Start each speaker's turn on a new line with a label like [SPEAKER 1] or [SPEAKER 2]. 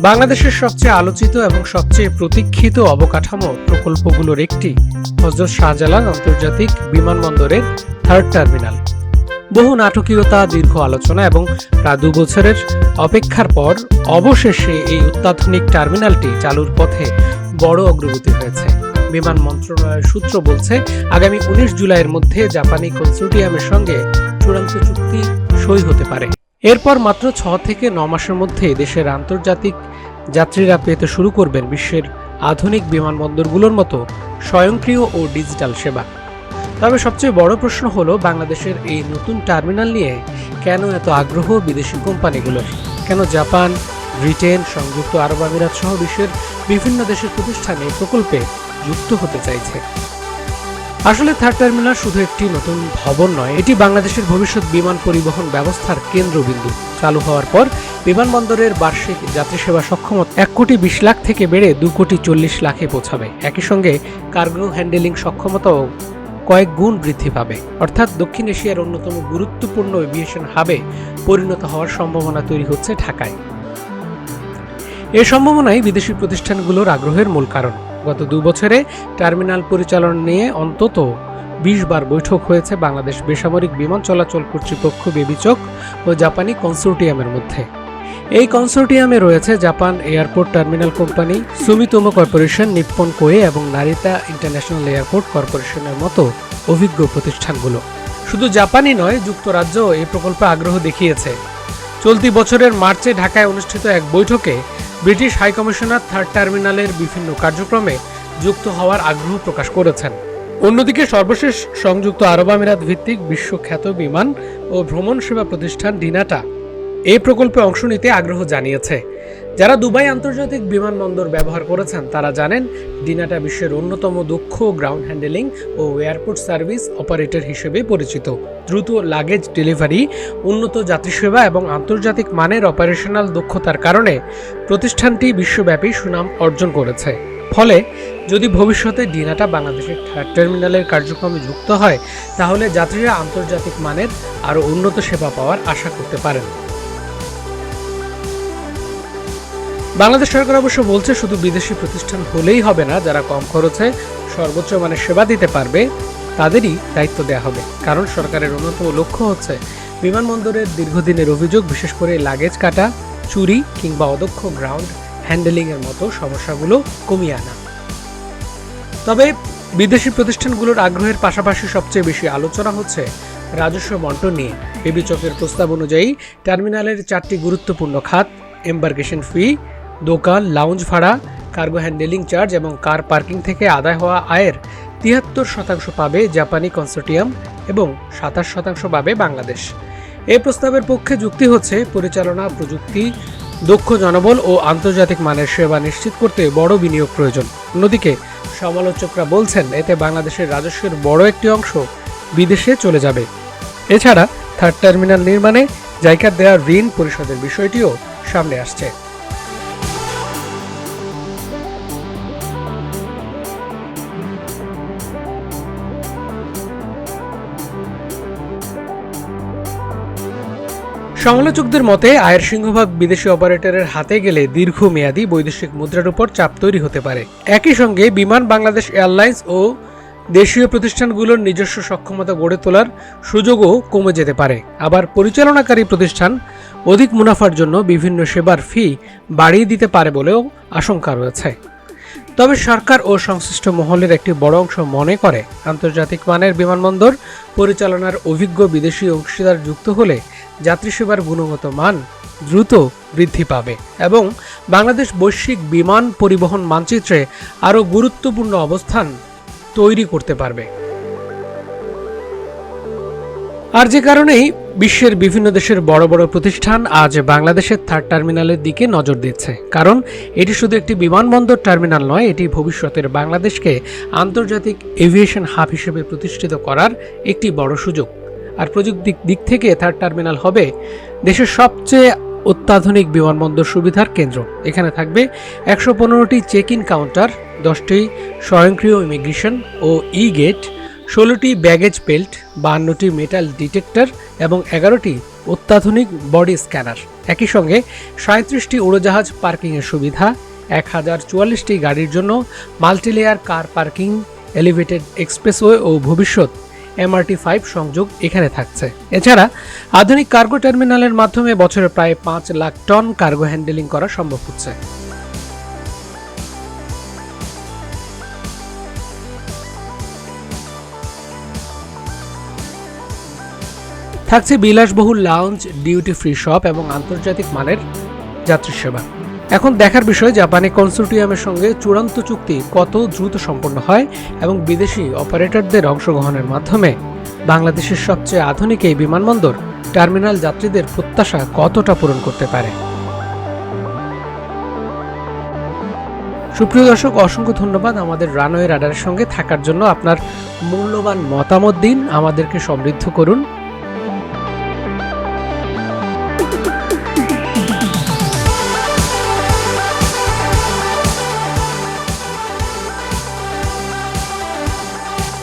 [SPEAKER 1] বাংলাদেশের সবচেয়ে আলোচিত এবং সবচেয়ে প্রতীক্ষিত অবকাঠামো প্রকল্পগুলোর একটি হযরত শাহজালাল আন্তর্জাতিক বিমানবন্দরের থার্ড টার্মিনাল। বহু নাটকীয়তা, দীর্ঘ আলোচনা এবং প্রায় 2 বছরের অপেক্ষার পর অবশেষে এই অত্যাধুনিক টার্মিনালটি চালুর পথে বড় অগ্রগতি হয়েছে। বিমান মন্ত্রণালয়ের সূত্র বলছে, আগামী 19 জুলাইয়ের মধ্যে জাপানি কনসোর্টিয়ামের সঙ্গে চূড়ান্ত চুক্তি সই হতে পারে। এরপর মাত্র 6 থেকে 9 মাসের মধ্যে দেশের আন্তর্জাতিক যাত্রীরা পেতে শুরু করবেন বিশ্বের আধুনিক বিমানবন্দরগুলোর মতো স্বয়ংক্রিয় ও ডিজিটাল সেবা। তবে সবচেয়ে বড় প্রশ্ন হলো, বাংলাদেশের এই নতুন টার্মিনাল নিয়ে কেন এত আগ্রহ বিদেশি কোম্পানিগুলোর? কেন জাপান, ব্রিটেন, সংযুক্ত আরব আমিরাত সহ বিশ্বের বিভিন্ন দেশের প্রতিষ্ঠান এই প্রকল্পে যুক্ত হতে চাইছে? আসলে থার্ড টার্মিনাল শুধু একটি নতুন ভবন নয়, এটি বাংলাদেশের ভবিষ্যৎ বিমান পরিবহন ব্যবস্থার কেন্দ্রবিন্দু। চালু হওয়ার পর বিমানবন্দরের বার্ষিক যাত্রী সেবা সক্ষমতা 1,20,00,000 থেকে বেড়ে 2,40,00,000-এ পৌঁছাবে। একই সঙ্গে কার্গো হ্যান্ডেলিং সক্ষমতাও কয়েক গুণ বৃদ্ধি পাবে, অর্থাৎ দক্ষিণ এশিয়ার অন্যতম গুরুত্বপূর্ণ এভিয়েশন হাবে পরিণত হওয়ার সম্ভাবনা তৈরি হচ্ছে ঢাকায়। এই সম্ভাবনাই বিদেশি প্রতিষ্ঠানগুলোর আগ্রহের মূল কারণ। গত 2 বছরে টার্মিনাল পরিচালনা নিয়ে অন্তত 20 বার বৈঠক হয়েছে বাংলাদেশ বেসামরিক বিমান চলাচল কর্তৃপক্ষ বেবিচক ও জাপানি কনসোর্টিয়ামের মধ্যে। এই কনসোর্টিয়ামে রয়েছে Japan airport terminal company, Sumitomo corporation, Nippon Koei এবং নারিতা ইন্টারন্যাশনাল এয়ারপোর্ট কর্পোরেশনের মতো অভিজ্ঞ প্রতিষ্ঠানগুলো। শুধু জাপানই নয়, যুক্তরাজ্যও এই প্রকল্পে আগ্রহ দেখিয়েছে। চলতি বছরের মার্চে ঢাকায় অনুষ্ঠিত এক বৈঠকে ব্রিটিশ হাইকমিশনার থার্ড টার্মিনালের বিভিন্ন কার্যক্রমে যুক্ত হওয়ার আগ্রহ প্রকাশ করেছেন। অন্যদিকে সর্বশেষ সংযুক্ত আরব আমিরাত ভিত্তিক বিশ্বখ্যাত বিমান ও ভ্রমণ সেবা প্রতিষ্ঠান ডিনাটা এই প্রকল্পে অংশ নিতে আগ্রহ জানিয়েছে। যারা দুবাই আন্তর্জাতিক বিমানবন্দর ব্যবহার করেছেন তারা জানেন, ডিনাটা বিশ্বের অন্যতম দক্ষ গ্রাউন্ড হ্যান্ডেলিং ও এয়ারপোর্ট সার্ভিস অপারেটর হিসেবে পরিচিত। দ্রুত লাগেজ ডেলিভারি, উন্নত যাত্রী সেবা এবং আন্তর্জাতিক মানের অপারেশনাল দক্ষতার কারণে প্রতিষ্ঠানটি বিশ্বব্যাপী সুনাম অর্জন করেছে। ফলে যদি ভবিষ্যতে ডিনাটা বাংলাদেশের থার্ড টার্মিনালের কার্যক্রমে যুক্ত হয়, তাহলে যাত্রীরা আন্তর্জাতিক মানের আরও উন্নত সেবা পাওয়ার আশা করতে পারেন। বাংলাদেশ সরকার অবশ্য বলছে, শুধু বিদেশি প্রতিষ্ঠান হলেই হবে না, যারা কম খরচে সর্বোচ্চ মানের সেবা দিতে পারবে তাদেরই দায়িত্ব দেওয়া হবে। কারণ সরকারের অন্যতম লক্ষ্য হচ্ছে বিমানবন্দরের দীর্ঘদিনের অভিযোগ, বিশেষ করে লাগেজ কাটা, চুরি কিংবা অদক্ষ গ্রাউন্ড হ্যান্ডেলিং এর মতো সমস্যাগুলো কমিয়ে আনা। তবে বিদেশি প্রতিষ্ঠানগুলোর আগ্রহের পাশাপাশি সবচেয়ে বেশি আলোচনা হচ্ছে রাজস্ব বণ্টন নিয়ে। বেবিচকের প্রস্তাব অনুযায়ী টার্মিনালের 4টি গুরুত্বপূর্ণ খাত, এম্বার্কেশন ফি, দোকান, লাউঞ্জ ভাড়া, কার্গো হ্যান্ডেলিং চার্জ এবং কার পার্কিং থেকে আদায় হওয়া আয়ের 73% পাবে জাপানি কনসোর্টিয়াম এবং 27% পাবে বাংলাদেশ। এই প্রস্তাবের পক্ষে যুক্তি হচ্ছে, পরিচালনা প্রযুক্তি, দক্ষ জনবল ও আন্তর্জাতিক মানের সেবা নিশ্চিত করতে বড় বিনিয়োগ প্রয়োজন। অন্যদিকে সমালোচকরা বলছেন, এতে বাংলাদেশের রাজস্বের বড় একটি অংশ বিদেশে চলে যাবে। এছাড়া থার্ড টার্মিনাল নির্মাণে জাইকার দেওয়া ঋণ পরিশোধের বিষয়টিও সামনে আসছে। সমালোচকদের মতে, আয়ের সিংহভাগ বিদেশি অপারেটরের হাতে গেলে দীর্ঘমেয়াদী বৈদেশিক মুদ্রার উপর চাপ তৈরি হতে পারে। একই সঙ্গে বিমান বাংলাদেশ এয়ারলাইন্স ও দেশীয় প্রতিষ্ঠানগুলোর নিজস্ব সক্ষমতা গড়ে তোলার সুযোগও কমে যেতে পারে। আবার পরিচালনাকারী প্রতিষ্ঠান অধিক মুনাফার জন্য বিভিন্ন সেবার ফি বাড়িয়ে দিতে পারে বলেও আশঙ্কা রয়েছে। তবে সরকার ও সংশ্লিষ্ট মহলের একটি বড় অংশ মনে করে, আন্তর্জাতিক মানের বিমানবন্দর পরিচালনার অভিজ্ঞ বিদেশি অংশীদার যুক্ত হলে যাত্রী সেবার গুণগত মান দ্রুত বৃদ্ধি পাবে এবং বাংলাদেশ বৈশ্বিক বিমান পরিবহন মানচিত্রে আরও গুরুত্বপূর্ণ অবস্থান তৈরি করতে পারবে। আর যে কারণেই বিশ্বের বিভিন্ন দেশের বড় বড় প্রতিষ্ঠান আজ বাংলাদেশের থার্ড টার্মিনালের দিকে নজর দিচ্ছে। কারণ এটি শুধু একটি বিমানবন্দর টার্মিনাল নয়, এটি ভবিষ্যতের বাংলাদেশকে আন্তর্জাতিক এভিয়েশন হাব হিসেবে প্রতিষ্ঠিত করার একটি বড় সুযোগ। আর প্রযুক্তির দিক থেকে থার্ড টার্মিনাল হবে দেশের সবচেয়ে অত্যাধুনিক বিমানবন্দর সুবিধার কেন্দ্র। এখানে থাকবে 115টি চেক ইন কাউন্টার, 10টি স্বয়ংক্রিয় ইমিগ্রেশন ও ই গেট, 16টি ব্যাগেজ বেল্ট, 52টি মেটাল ডিটেক্টর এবং 11টি অত্যাধুনিক বডি স্ক্যানার। একই সঙ্গে 37টি উড়োজাহাজ পার্কিংয়ের সুবিধা, 1044টি গাড়ির জন্য multilayer car parking, elevated expressway ও ভবিষ্যৎ MRT-5 সংযোগ এখানে থাকছে। এছাড়া আধুনিক কার্গো টার্মিনালের মাধ্যমে বছরে প্রায় 5 লাখ টন কার্গো হ্যান্ডেলিং করা সম্ভব হচ্ছে। থাকছে বিলাসবহুল লাউঞ্জ, ডিউটি ফ্রি শপ এবং আন্তর্জাতিক মানের যাত্রী সেবা। এখন দেখার বিষয় জাপানি কনসোর্টিয়ামের সঙ্গে চূড়ান্ত চুক্তি কত দ্রুত সম্পন্ন হয় এবং বিদেশি অপারেটরদের অংশগ্রহণের মাধ্যমে বাংলাদেশের সবচেয়ে আধুনিক এই বিমানবন্দর টার্মিনাল যাত্রীদের প্রত্যাশা কতটা পূরণ করতে পারে। সুপ্রিয় দর্শক, অসংখ্য ধন্যবাদ আমাদের রানওয়ে রাডারের সঙ্গে থাকার জন্য। আপনার মূল্যবান মতামত দিন, আমাদেরকে সমৃদ্ধ করুন।